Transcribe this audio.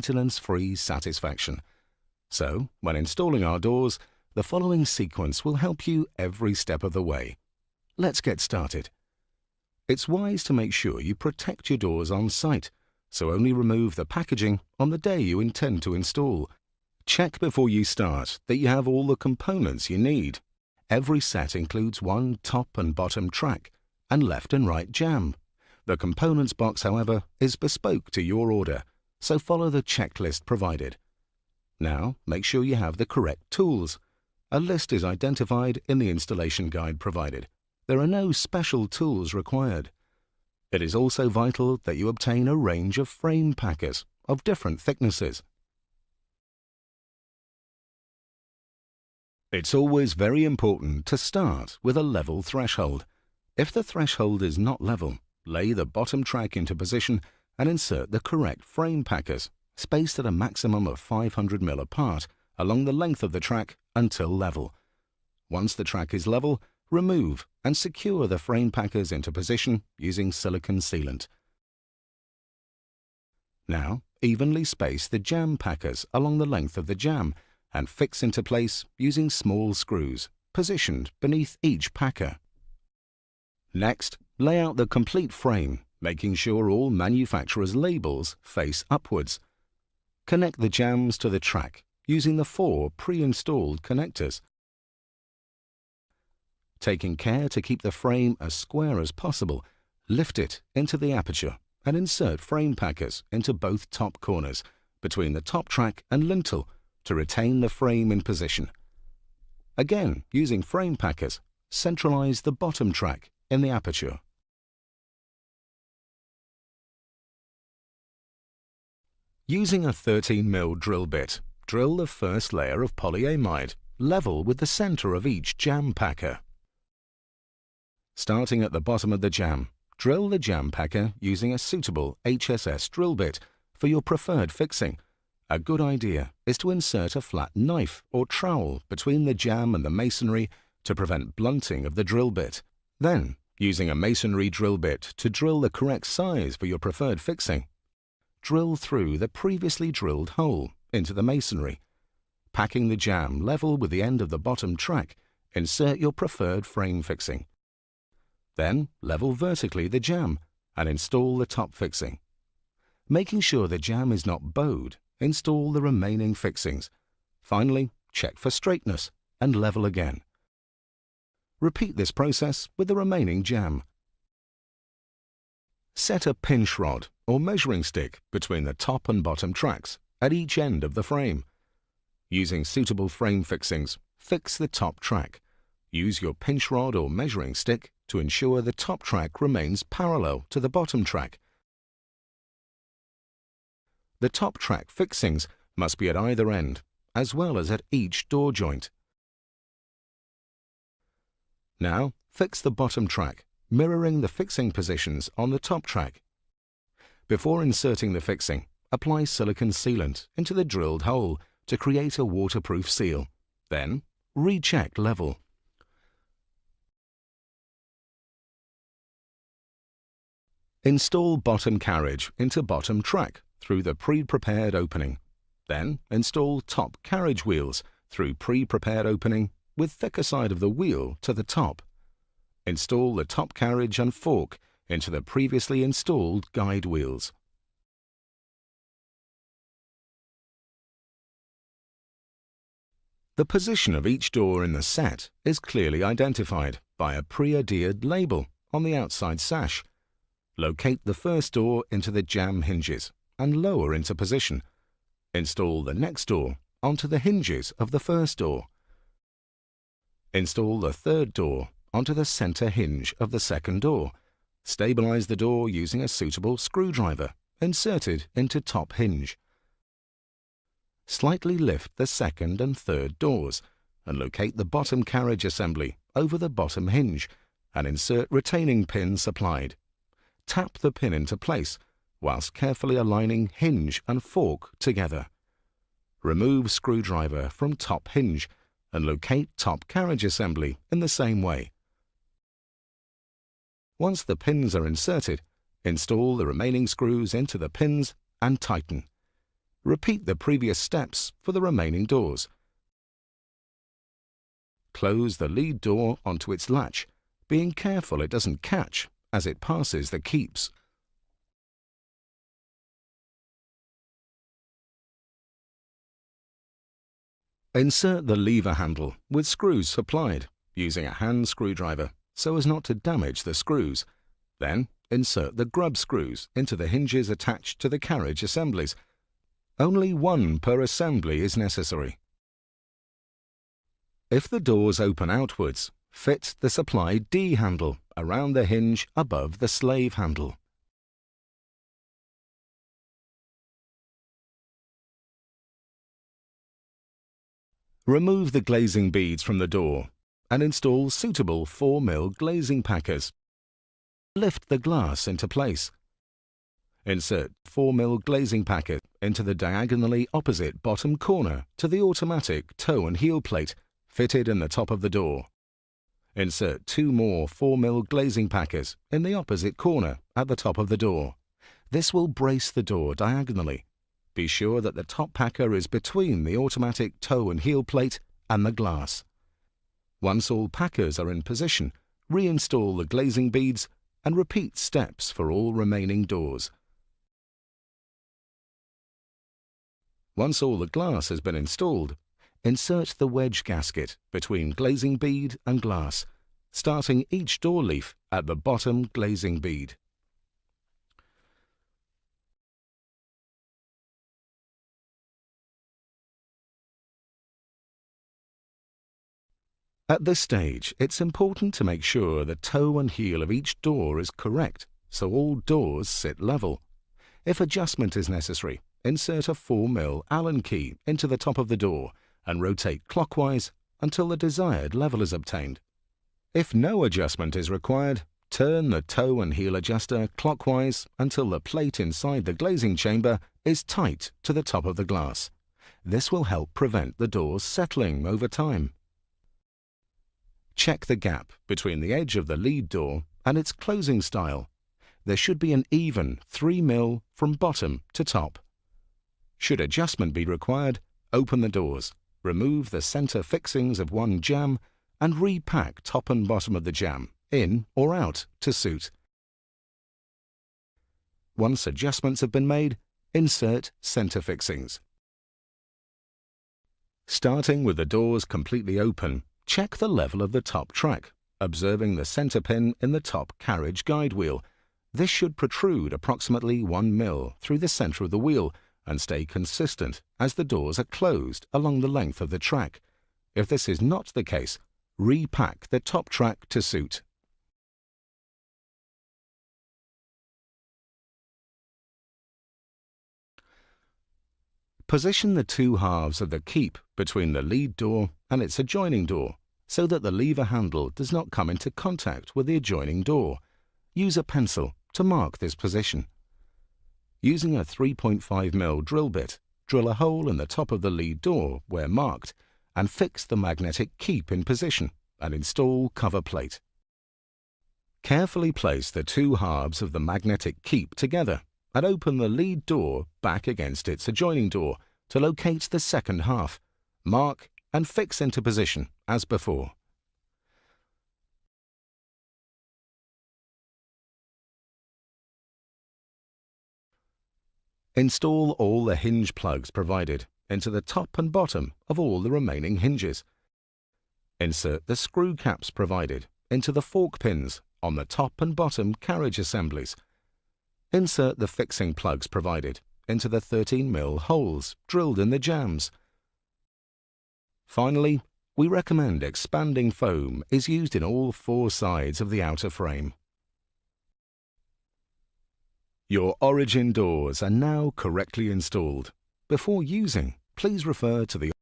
maintenance-free satisfaction. So, when installing our doors, the following sequence will help you every step of the way. Let's get started. It's wise to make sure you protect your doors on site, so only remove the packaging on the day you intend to install. Check before you start that you have all the components you need. Every set includes one top and bottom track and left and right jamb. The components box, however, is bespoke to your order, so follow the checklist provided. Now, make sure you have the correct tools. A list is identified in the installation guide provided. There are no special tools required. It is also vital that you obtain a range of frame packers of different thicknesses. It's always very important to start with a level threshold. If the threshold is not level, lay the bottom track into position and insert the correct frame packers, spaced at a maximum of 500 mm apart along the length of the track until level. Once the track is level, remove and secure the frame packers into position using silicone sealant. Now, evenly space the jamb packers along the length of the jamb and fix into place using small screws positioned beneath each packer. Next, lay out the complete frame, making sure all manufacturer's labels face upwards. Connect the jambs to the track using the 4 pre-installed connectors. Taking care to keep the frame as square as possible, lift it into the aperture and insert frame packers into both top corners between the top track and lintel to retain the frame in position. Again, using frame packers, centralize the bottom track in the aperture. Using a 13 mm drill bit, drill the first layer of polyamide level with the center of each jamb packer. Starting at the bottom of the jamb, drill the jamb packer using a suitable HSS drill bit for your preferred fixing. A good idea is to insert a flat knife or trowel between the jamb and the masonry to prevent blunting of the drill bit. Then, using a masonry drill bit to drill the correct size for your preferred fixing, drill through the previously drilled hole into the masonry. Packing the jamb level with the end of the bottom track, insert your preferred frame fixing. Then, level vertically the jamb and install the top fixing. Making sure the jamb is not bowed, install the remaining fixings. Finally, check for straightness and level again. Repeat this process with the remaining jamb. Set a pinch rod or measuring stick between the top and bottom tracks at each end of the frame. Using suitable frame fixings, fix the top track. Use your pinch rod or measuring stick to ensure the top track remains parallel to the bottom track. The top track fixings must be at either end, as well as at each door joint. Now, fix the bottom track, mirroring the fixing positions on the top track. Before inserting the fixing, apply silicone sealant into the drilled hole to create a waterproof seal. Then, recheck level. Install bottom carriage into bottom track through the pre-prepared opening. Then, install top carriage wheels through pre-prepared opening with thicker side of the wheel to the top. Install the top carriage and fork into the previously installed guide wheels. The position of each door in the set is clearly identified by a pre-adhered label on the outside sash. Locate the first door into the jamb hinges and lower into position. Install the next door onto the hinges of the first door. Install the third door onto the center hinge of the second door. Stabilize the door using a suitable screwdriver inserted into top hinge. Slightly lift the second and third doors and locate the bottom carriage assembly over the bottom hinge and insert retaining pin supplied. Tap the pin into place whilst carefully aligning hinge and fork together. Remove screwdriver from top hinge and locate top carriage assembly in the same way. Once the pins are inserted, install the remaining screws into the pins and tighten. Repeat the previous steps for the remaining doors. Close the lead door onto its latch, being careful it doesn't catch as it passes the keeps. Insert the lever handle with screws supplied, using a hand screwdriver so as not to damage the screws. Then insert the grub screws into the hinges attached to the carriage assemblies. Only one per assembly is necessary. If the doors open outwards, fit the supplied D handle around the hinge above the slave handle. Remove the glazing beads from the door and install suitable 4mm glazing packers. Lift the glass into place. Insert 4mm glazing packer into the diagonally opposite bottom corner to the automatic toe and heel plate fitted in the top of the door. Insert 2 more 4mm glazing packers in the opposite corner at the top of the door. This will brace the door diagonally. Be sure that the top packer is between the automatic toe and heel plate and the glass. Once all packers are in position, reinstall the glazing beads and repeat steps for all remaining doors. Once all the glass has been installed, insert the wedge gasket between glazing bead and glass, starting each door leaf at the bottom glazing bead. At this stage, it's important to make sure the toe and heel of each door is correct, so all doors sit level. If adjustment is necessary, insert a 4mm Allen key into the top of the door and rotate clockwise until the desired level is obtained. If no adjustment is required, turn the toe and heel adjuster clockwise until the plate inside the glazing chamber is tight to the top of the glass. This will help prevent the doors settling over time. Check the gap between the edge of the lead door and its closing style. There should be an even 3mm from bottom to top. Should adjustment be required, open the doors, remove the center fixings of one jamb, and repack top and bottom of the jamb, in or out, to suit. Once adjustments have been made, insert center fixings. Starting with the doors completely open, check the level of the top track, observing the center pin in the top carriage guide wheel. This should protrude approximately 1mm through the center of the wheel and stay consistent as the doors are closed along the length of the track. If this is not the case, repack the top track to suit. Position the two halves of the keep between the lead door and its adjoining door so that the lever handle does not come into contact with the adjoining door. Use a pencil to mark this position. Using a 3.5mm drill bit, drill a hole in the top of the lead door where marked and fix the magnetic keep in position and install cover plate. Carefully place the two halves of the magnetic keep together and open the lead door back against its adjoining door to locate the second half. Mark and fix into position as before. Install all the hinge plugs provided into the top and bottom of all the remaining hinges. Insert the screw caps provided into the fork pins on the top and bottom carriage assemblies. Insert the fixing plugs provided into the 13mm holes drilled in the jambs. Finally, we recommend expanding foam is used in all four sides of the outer frame. Your origin doors are now correctly installed. Before using, please refer to the